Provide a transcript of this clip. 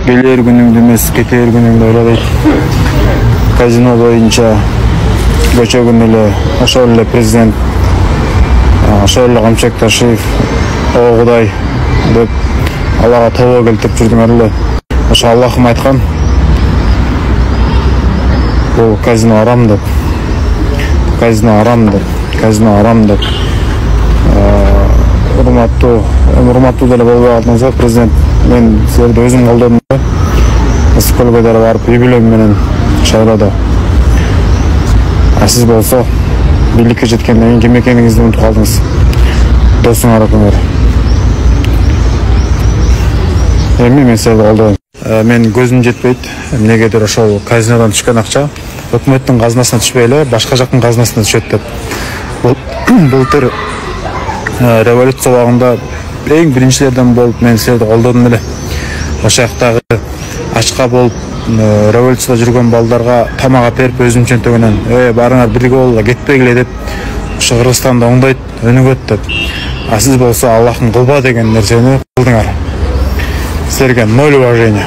келер күнүңдү эмес, кетер күнүңдү ойлойт. Казино боюнча көчөгүн эле ошол эле президент, ошол эле Камчыбек Ташиев, о Кудай деп Аллага тобо келтирип жүрдүңөр эле. Ошо Аллахым айткан, бул казино арам деп. Казино арам деп. Казино арам деп. Урматтуу деле болбой калдыңыздар, президент. Мен силерди өзүм колдодум. Ысык-көлгө деле барып үй бүлөм менен шайлады. Сиз болсо бийликке жеткенден кийин ким экениңизди унутуп калдыңыз. Досуңар өкүңөр. Эми мен силерди колдойм. Мен көзүм жетпейт. Эмнегедир ошол казинодон түшкөн акча өкмөттүн казынасына түшпөй эле башка жактын казынасына түшөт деп. Былтыр революция убагында эң биринчилерден болуп мен силерди колдодум эле. Ошол жактагы ачка болуп революцияда жүргөн балдарга тамак берип өзүм чөнтөгүнөн барыңар бирге болула кетпегиле деп ошо Кыргызстанда оңдойт, өнүгөт деп. Сиз болсо Аллахтын кылба деген нерсени кылдыңар. Силерге ноль уважения.